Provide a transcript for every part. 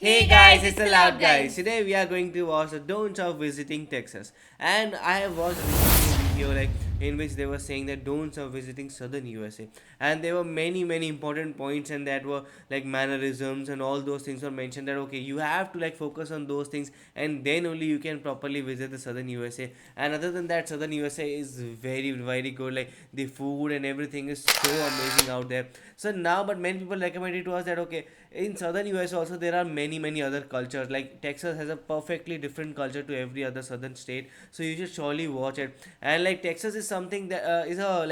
Hey guys, it's the Loud Guys. Today we are going to watch the don'ts of visiting Texas. And I have watched recently a video in which they were saying that don'ts of visiting southern USA. And there were many important points and that were like mannerisms and all those things were mentioned that okay, you have to focus on those things and then only you can properly visit the southern USA. And other than that, southern USA is very good. Like the food and everything is so amazing out there. So now but many people recommended to us that okay, in southern US also there are many other cultures. Like Texas has a perfectly different culture to every other southern state, so you should surely watch it. And like Texas is something that is a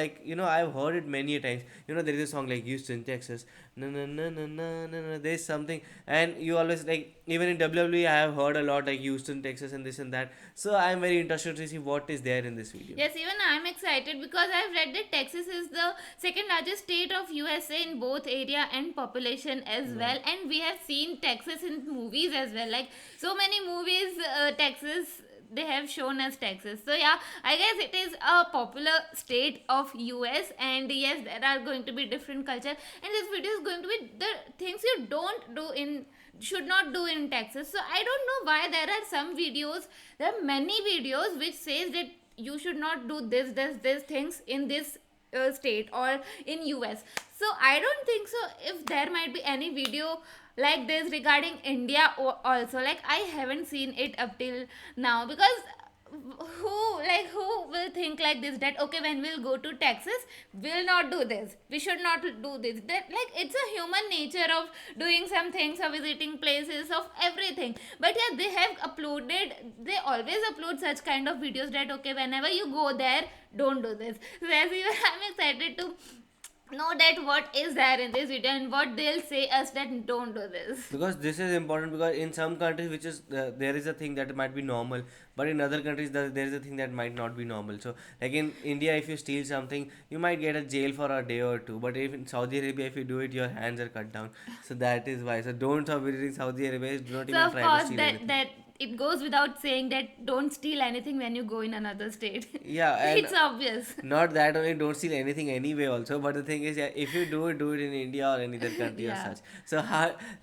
I've heard it many a times. There is a song like Houston Texas, no no no no no no no, there's something. And you always even in WWE I have heard a lot like Houston Texas and this and that. So I'm very interested to see what is there in this video. Yes, even I'm excited because I've read that Texas is the second largest state of USA in both area and population as well. And we have seen Texas in movies as well. Like so many movies, Texas they have shown as Texas. So yeah, I guess it is a popular state of US, and yes, there are going to be different culture. And this video is going to be the things you don't do in should not do in Texas. So I don't know why there are some videos. There are many videos which says that you should not do this things in this state or in US. So I don't think so if there might be any video like this regarding India also. Like I haven't seen it up till now, because who will think like this, that okay, when we'll go to Texas we'll not do this, we should not do this, that like it's a human nature of doing some things, of visiting places, of everything. But yeah, they always upload such kind of videos that okay, whenever you go there, don't do this. So as even I'm excited to know that what is there in this video and what they'll say us that don't do this. Because this is important, because in some countries which is there is a thing that might be normal, but in other countries there is a thing that might not be normal. So like in India, if you steal something you might get a jail for a day or two, but if in Saudi Arabia if you do it, your hands are cut down. So that is why. So don't stop visiting Saudi Arabia. Do not So even of try to course steal that anything. that it goes without saying that don't steal anything when you go in another state. Yeah, and It's obvious. not that only, don't steal anything anyway also, but the thing is, yeah, if you do it in India or any other country Yeah. or such. So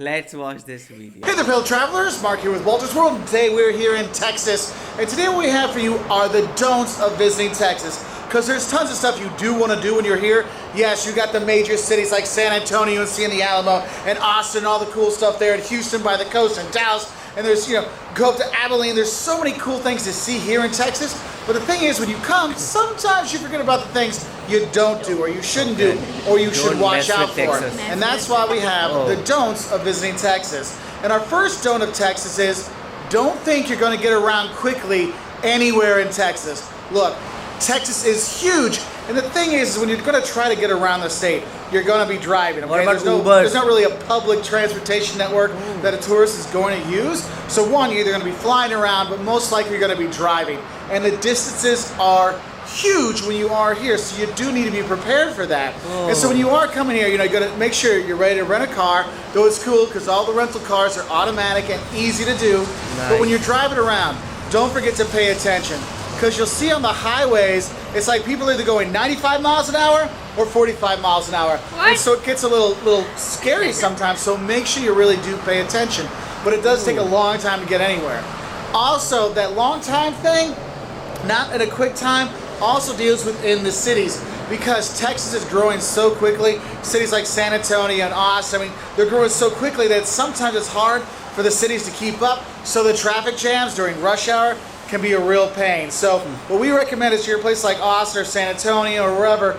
let's watch this video. Hey there, fellow travelers. Mark here with Walter's World. And today we're here in Texas. And today what we have for you are the don'ts of visiting Texas. Because there's tons of stuff you do want to do when you're here. Yes, you got the major cities like San Antonio and seeing the Alamo and Austin, all the cool stuff there, and Houston by the coast and Dallas. And there's, go up to Abilene. There's so many cool things to see here in Texas. But the thing is, when you come, sometimes you forget about the things you don't do, or you shouldn't do, or you should Don't watch mess out with for. Texas. And that's why we have the don'ts of visiting Texas. And our first don't of Texas is, don't think you're going to get around quickly anywhere in Texas. Look, Texas is huge. And the thing is when you're going to try to get around the state, you're going to be driving. Okay? What about Ubers? There's not really a public transportation network that a tourist is going to use. So one, you're either going to be flying around, but most likely you're going to be driving. And the distances are huge when you are here, so you do need to be prepared for that. And so when you are coming here, you got to make sure you're ready to rent a car. Though it's cool because all the rental cars are automatic and easy to do. Nice. But when you're driving around, don't forget to pay attention. Because you'll see on the highways, it's like people are either going 95 miles an hour or 45 miles an hour. What? And so it gets a little scary sometimes, so make sure you really do pay attention. But it does take a long time to get anywhere. Also, that long time thing, not at a quick time, also deals within the cities. Because Texas is growing so quickly, cities like San Antonio and Austin, they're growing so quickly that sometimes it's hard for the cities to keep up. So the traffic jams during rush hour can be a real pain. So what we recommend is, you're a place like Austin or San Antonio or wherever,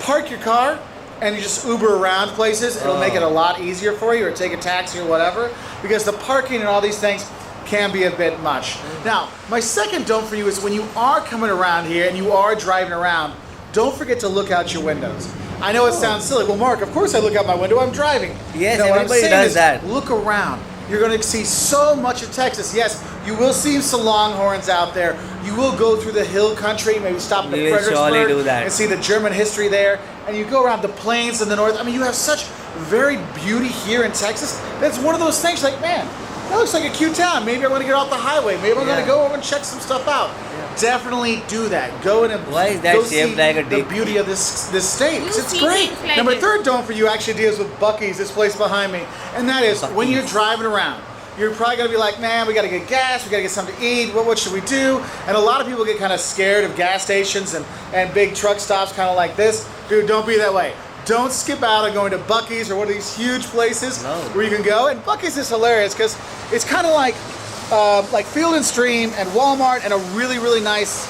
park your car and you just Uber around places. It'll make it a lot easier for you, or take a taxi or whatever, because the parking and all these things can be a bit much. Now, my second don't for you is, when you are coming around here and you are driving around, don't forget to look out your windows. I know it sounds silly. Well, Mark, of course I look out my window. I'm driving. Yes, what I'm everybody saying does is, that. look around. You're going to see so much of Texas. Yes, you will see some longhorns out there. You will go through the hill country, maybe stop at We will surely Fredericksburg do that. and see the German history there. And you go around the plains in the north. I mean, you have such very beauty here in Texas. That's one of those things like, man, that looks like a cute town. Maybe I want to get off the highway. Maybe I'm going Yeah. to go over and check some stuff out. Definitely do that. Go in and Why is that go shaped see like a the dick? beauty of this state. 'Cause You it's see great. things like Number it. third don't for you actually deals with Buc-ee's, this place behind me. And that is, when you're driving around, you're probably gonna be like, man, we gotta get gas, we gotta get something to eat, what should we do? And a lot of people get kind of scared of gas stations and big truck stops kind of like this. Dude, don't be that way. Don't skip out on going to Buc-ee's or one of these huge places where you can go. And Buc-ee's is hilarious because it's kind of like Field & Stream and Walmart and a really, really nice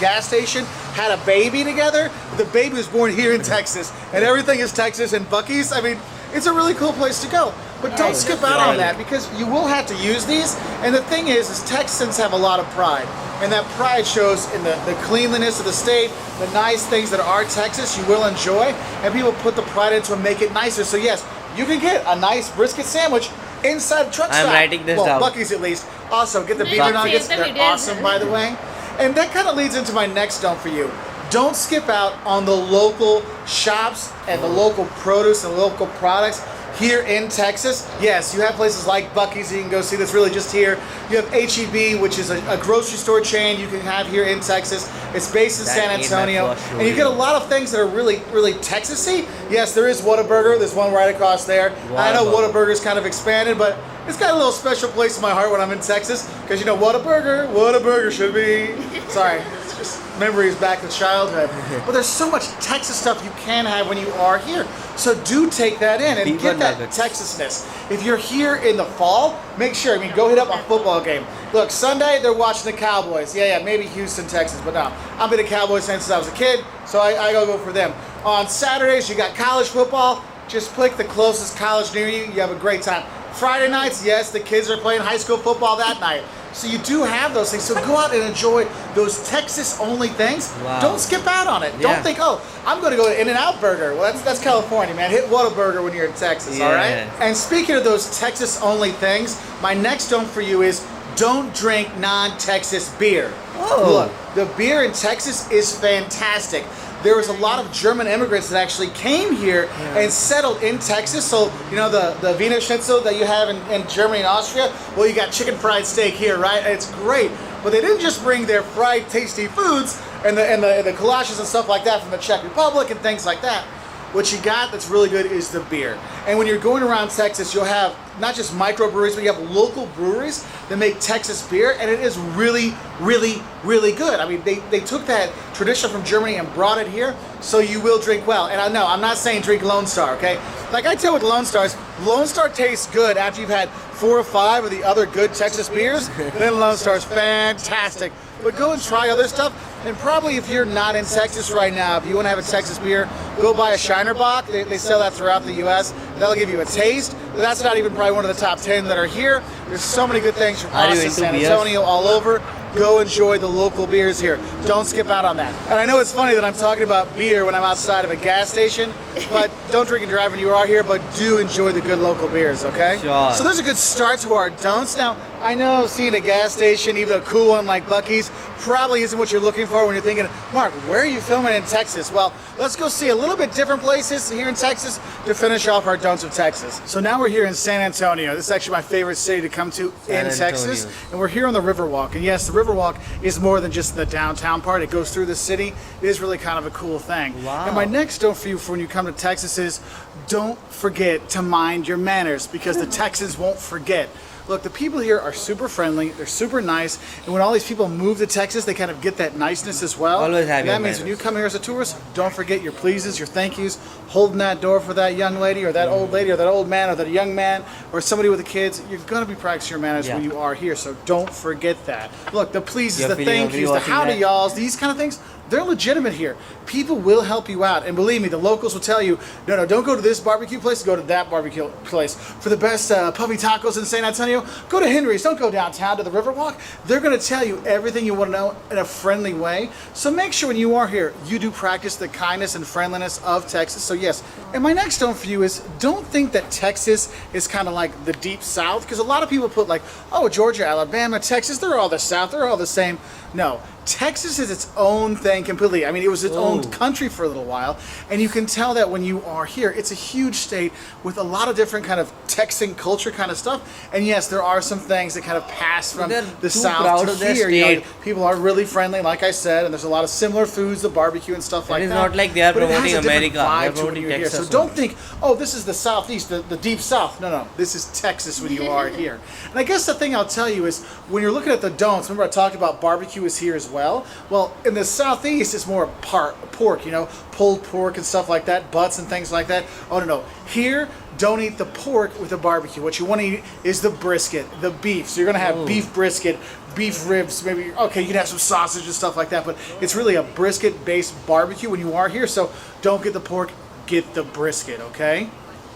gas station had a baby together. The baby was born here in Texas, and everything is Texas and Buc-ee's. I mean, it's a really cool place to go. But don't skip out on that because you will have to use these. And the thing is Texans have a lot of pride. And that pride shows in the cleanliness of the state, the nice things that are Texas you will enjoy. And people put the pride into and make it nicer. So yes, you can get a nice brisket sandwich inside the truck stop. I'm writing this down. Buc-ee's at least. Also, get the beaver nuggets. They're awesome, by the way. And that kind of leads into my next don't for you. Don't skip out on the local shops and the local produce and local products here in Texas. Yes, you have places like Buc-ee's you can go see that's really just here. You have H-E-B, which is a grocery store chain you can have here in Texas. It's based in San Antonio. And you get a lot of things that are really, really Texas-y. Yes, there is Whataburger. There's one right across there. I know Whataburger's kind of expanded, but it's got a little special place in my heart when I'm in Texas because, you know, what a burger should be. Sorry, it's just memories back to childhood. But there's so much Texas stuff you can have when you are here. So do take that in and get that Texasness. If you're here in the fall, make sure, go hit up a football game. Look, Sunday, they're watching the Cowboys. Yeah, maybe Houston, Texas, but no. I've been a Cowboys fan since I was a kid, so I go for them. On Saturdays, you got college football. Just pick the closest college near you. You have a great time. Friday nights, yes, the kids are playing high school football that night. So you do have those things. So go out and enjoy those Texas-only things. Wow. Don't skip out on it. Don't think, oh, I'm going to go to In-N-Out Burger. Well, that's California, man. Hit Whataburger when you're in Texas, all right? And speaking of those Texas-only things, my next don't for you is don't drink non-Texas beer. Look, the beer in Texas is fantastic. There was a lot of German immigrants that actually came here and settled in Texas. So, you know, the Wiener Schnitzel that you have in Germany and Austria, well, you got chicken fried steak here, right? It's great. But they didn't just bring their fried, tasty foods and the kolaches and stuff like that from the Czech Republic and things like that. What you got that's really good is the beer. And when you're going around Texas, you'll have not just microbreweries, but you have local breweries that make Texas beer, and it is really, really, really good. I mean, they took that tradition from Germany and brought it here, so you will drink well. And I know, I'm not saying drink Lone Star, okay? Like I tell with Lone Stars, Lone Star tastes good after you've had 4 or 5 of the other good Texas beers, then Lone Star's fantastic. But go and try other stuff. And probably if you're not in Texas right now, if you want to have a Texas beer, go buy a Shiner Bock. They sell that throughout the U.S. That'll give you a taste. But that's not even probably one of the top 10 that are here. There's so many good things from Austin, San Antonio, all over. Go enjoy the local beers here. Don't skip out on that. And I know it's funny that I'm talking about beer when I'm outside of a gas station, but don't drink and drive when you are here, but do enjoy the good local beers, okay? Sure. So there's a good start to our don'ts. Now, I know seeing a gas station, even a cool one like Buc-ee's, probably isn't what you're looking for when you're thinking, Mark, where are you filming in Texas? Well, let's go see a little bit different places here in Texas to finish off our don'ts of Texas. So now we're here in San Antonio. This is actually my favorite city to come to in Texas. And we're here on the Riverwalk. And yes, the Riverwalk is more than just the downtown part. It goes through the city. It is really kind of a cool thing. Wow. And my next don't for you for when you come to Texas is don't forget to mind your manners because the Texans won't forget. Look, the people here are super friendly, they're super nice, and when all these people move to Texas, they kind of get that niceness as well. Always have and that means when you come here as a tourist, don't forget your pleases, your thank yous, holding that door for that young lady or that old lady or that old man or that young man or somebody with the kids. You're going to be practicing your manners when you are here, so don't forget that. Look, the pleases, the thank yous, the howdy y'alls, these kind of things, they're legitimate here. People will help you out. And believe me, the locals will tell you, no, don't go to this barbecue place, go to that barbecue place. For the best puppy tacos in San Antonio, go to Henry's. Don't go downtown to the Riverwalk. They're going to tell you everything you want to know in a friendly way. So make sure when you are here, you do practice the kindness and friendliness of Texas. So yes. And my next don't for you is don't think that Texas is kind of like the deep South. Because a lot of people put like, oh, Georgia, Alabama, Texas, they're all the South. They're all the same. No. Texas is its own thing completely. I mean, it was its own Oh. country for a little while, and you can tell that when you are here. It's a huge state with a lot of different kind of Texan culture kind of stuff. And yes, there are some things that kind of pass from They're the too south proud to of their here. You know, state. people are really friendly, like I said, and there's a lot of similar foods, the barbecue and stuff like is that. not like they are But it has promoting a different America. They're vibe to when promoting you're here. Texas So don't only. think, oh, this is the southeast, the deep south. No, this is Texas when you are here. And I guess the thing I'll tell you is when you're looking at the don'ts, remember I talked about barbecue is here as well? Well, in the southeast, it's more pork, you know, pulled pork and stuff like that, butts and things like that. Oh, no. Here, don't eat the pork with the barbecue. What you want to eat is the brisket, the beef. So you're going to have beef brisket, beef ribs, maybe, okay, you can have some sausage and stuff like that, but it's really a brisket-based barbecue when you are here, so don't get the pork, get the brisket, okay?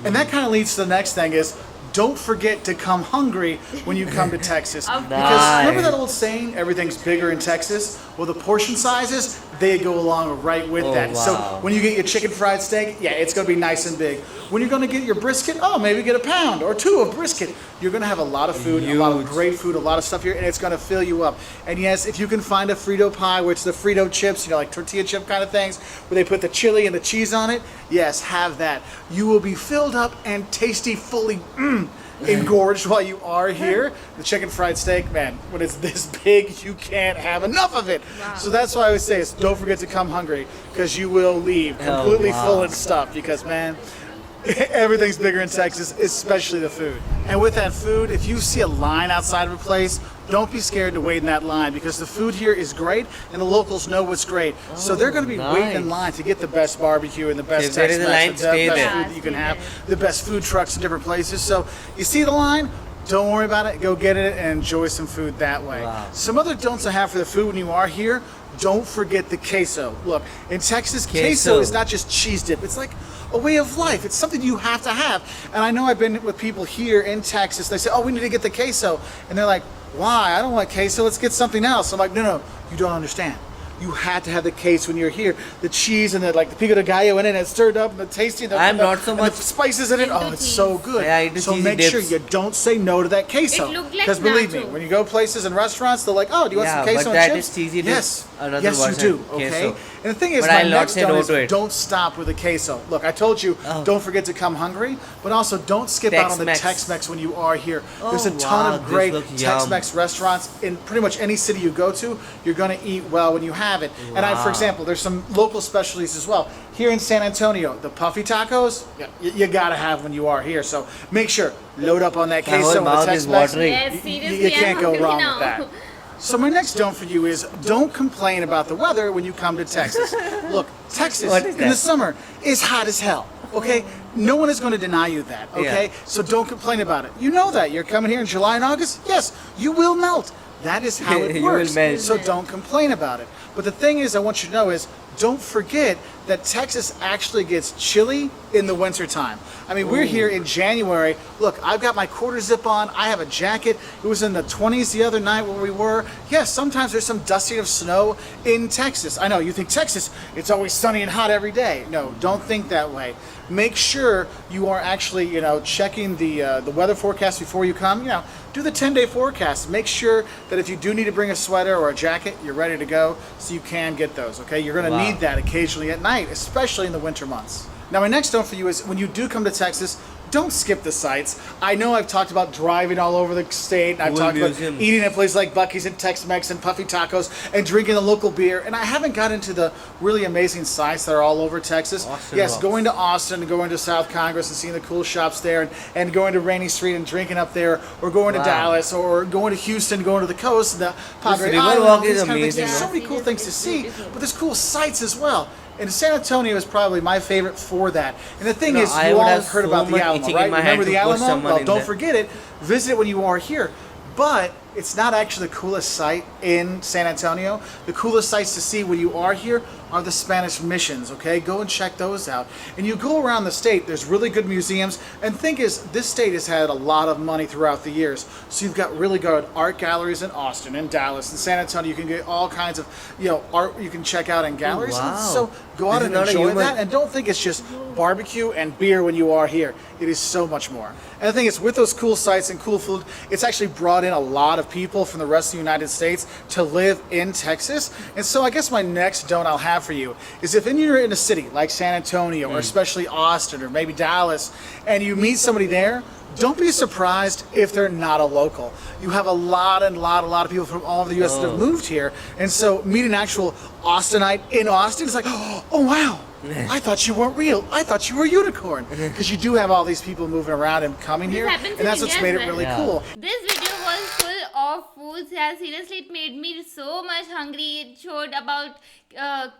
And that kind of leads to the next thing is, don't forget to come hungry when you come to Texas. Because remember that old saying, everything's bigger in Texas? Well, the portion sizes, they go along right with that. So wow. when you get your chicken fried steak, yeah, it's going to be nice and big. When you're going to get your brisket, oh, maybe get a pound or two of brisket. You're going to have a lot of food, a lot of great food, a lot of stuff here, and it's going to fill you up. And yes, if you can find a Frito pie, which the Frito chips, you know, like tortilla chip kind of things, where they put the chili and the cheese on it, yes, have that. You will be filled up and tasty, fully engorged while you are here. The chicken fried steak, man, when it's this big, you can't have enough of it. Wow. So that's why I always say is don't forget to come hungry, because you will leave completely full and stuffed, because, man, everything's bigger in Texas, especially the food. And with that food, if you see a line outside of a place, don't be scared to wait in that line, because the food here is great and the locals know what's great. So they're going to be waiting in line to get the best barbecue and the best If there is a line, Tex-Mex, the stay best there. food that you can have, the best food trucks in different places. So you see the line, don't worry about it. Go get it and enjoy some food that way. Wow. Some other don'ts I have for the food when you are here, don't forget the queso. Look, in Texas, queso is not just cheese dip. It's like a way of life. It's something you have to have. And I know I've been with people here in Texas. They say, oh, we need to get the queso. And they're like, why? I don't want queso. Let's get something else. I'm like, no, you don't understand. You had to have the queso when you're here. The cheese and the pico de gallo in it, and it's stirred up and the tasty. And the, I'm not so and much the spices in it. Oh, it's so good. Yeah, I eat the so cheesy make dips. sure you don't say no to that queso. It looked like Because believe me, nacho. when you go places and restaurants, they're like, oh, do you want some queso but and that chips? is cheesy dip. Yes, Another yes, you version, do. Okay. queso. And the thing is, But my I'll not next say don't no is to it. don't stop with the queso. Look, I told you, don't forget to come hungry, but also don't skip out on the Tex-Mex. Tex-Mex when you are here. Oh, There's a ton wow, of this great looks yum. Tex-Mex restaurants in pretty much any city you go to. You're going to eat well when you have it. And for Wow. example, there's some local specialties as well. Here in San Antonio, the puffy tacos, you got to have when you are here. So make sure, load up on that My whole queso and the mouth is Tex-Mex. watering. Yes, You seriously, can't I'm go hungry wrong now. with that. So my next don't for you is don't complain about the weather when you come to Texas. Look, Texas What is in the that? summer is hot as hell. Okay, no one is going to deny you that. Okay, Yeah. so don't complain about it. You know that you're coming here in July and August. Yes, you will melt. That is how it You will works. melt. So don't complain about it. But the thing is, I want you to know is don't forget that Texas actually gets chilly in the wintertime. I mean, we're here in January. Look, I've got my quarter zip on. I have a jacket. It was in the 20s the other night where we were. Yes, sometimes there's some dusting of snow in Texas. I know, you think Texas, it's always sunny and hot every day. No, don't think that way. Make sure you are actually, checking the weather forecast before you come. Do the 10-day forecast. Make sure that if you do need to bring a sweater or a jacket, you're ready to go so you can get those, okay? You're going to Wow. need that occasionally at night, especially in the winter months. Now, my next don't for you is when you do come to Texas, don't skip the sights. I know I've talked about driving all over the state, and I've Cool talked museums. about eating at places like Buc-ee's and Tex-Mex and Puffy Tacos and drinking the local beer, and I haven't got into the really amazing sites that are all over Texas. Austin Yes, rocks. going to Austin, going to South Congress and seeing the cool shops there, and going to Rainy Street and drinking up there, or going to Wow. Dallas, or going to Houston, going to the coast, and the Padre river Island, walk these is kind of things. amazing, There's so man. many cool Yes, things to it's see, beautiful. but there's cool sights as well. And San Antonio is probably my favorite for that. And the thing No, is, I you would all have have heard so about the much Alamo, itching in right? my Remember hand the to put Alamo? someone Well, in don't there. forget it. Visit it when you are here. But it's not actually the coolest site in San Antonio. The coolest sites to see when you are here are the Spanish missions, okay? Go and check those out. And you go around the state, there's really good museums. And the thing is, this state has had a lot of money throughout the years. So you've got really good art galleries in Austin and Dallas and San Antonio. You can get all kinds of, art you can check out in galleries. wow. So go out This and is not a enjoy human- that. And don't think it's just barbecue and beer when you are here. It is so much more. And the thing is, with those cool sites and cool food, it's actually brought in a lot of people from the rest of the United States to live in Texas. And so I guess my next don't I'll have for you is if you're in a city like San Antonio or especially Austin or maybe Dallas, and you meet somebody there, don't be surprised if they're not a local. You have a lot of people from all over the U.S. that have moved here, and so meet an actual Austinite in Austin. It's like, oh wow, I thought you weren't real. I thought you were a unicorn, because you do have all these people moving around and coming here, and that's what's made it really cool. This video was full of foods. Yeah, seriously, it made me so much hungry. It showed about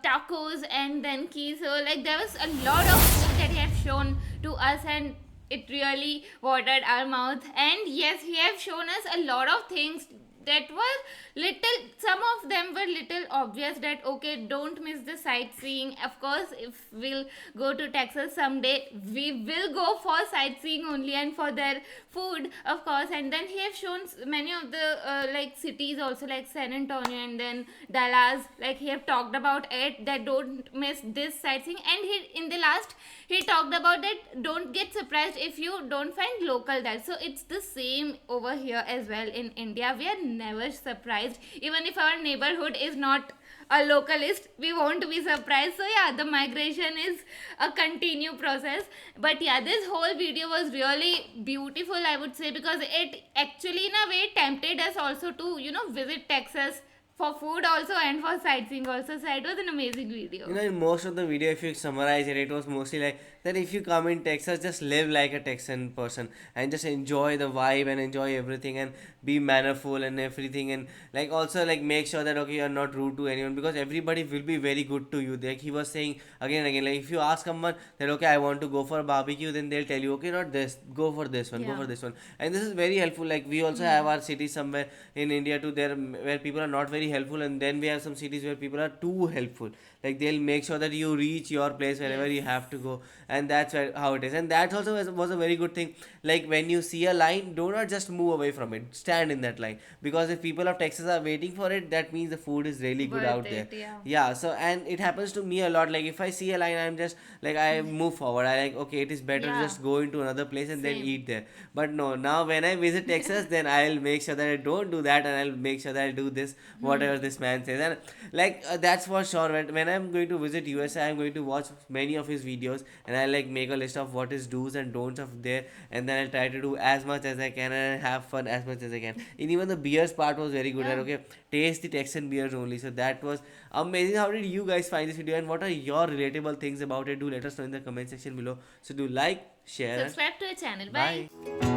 tacos and then queso. Like there was a lot of food that he have shown to us, and it really watered our mouth. And yes, he have shown us a lot of things that were little, some of them were little obvious, that okay, don't miss the sightseeing. Of course, if we'll go to Texas someday, we will go for sightseeing only and for their food, of course. And then he have shown many of the like cities also, like San Antonio and then Dallas. Like he have talked about it, that don't miss this sightseeing. And he in the last he talked about that don't get surprised if you don't find local there. So it's the same over here as well in India. We are never surprised. Even if our neighborhood is not a localist, we won't be surprised. So yeah, the migration is a continued process. But yeah, this whole video was really beautiful, I would say, because it actually in a way tempted us also to, you know, visit Texas for food also and for sightseeing also. So it was an amazing video. You know, in most of the video, if you summarize it, it was mostly like that if you come in Texas, just live like a Texan person and just enjoy the vibe and enjoy everything and be mannerful and everything, and like also like make sure that okay, you're not rude to anyone, because everybody will be very good to you. Like he was saying again and again, like if you ask someone that okay, I want to go for a barbecue, then they'll tell you okay, not this, go for this one, go for this one. And this is very helpful. Like we also have our cities somewhere in India too, there where people are not very helpful, and then we have some cities where people are too helpful. Like they'll make sure that you reach your place wherever you have to go, and that's how it is. And that also was a very good thing. Like when you see a line, do not just move away from it, stand in that line, because if people of Texas are waiting for it, that means the food is really good out there. Yeah, so and it happens to me a lot. Like if I see a line, I'm just like I move forward. I like okay, it is better to just go into another place and then eat there. But no, now when I visit Texas, then I'll make sure that I don't do that, and I'll make sure that I do this whatever this man says. And like that's for sure. When I'm going to visit USA, I'm going to watch many of his videos, and I'll like make a list of what is do's and don'ts of there, and then I'll try to do as much as I can and have fun as much as I can. And even the beers part was very good. And okay, taste the Texan beers only. So that was amazing. How did you guys find this video, and what are your relatable things about it? Do let us know in the comment section below. So do like, share, subscribe to our channel. Bye.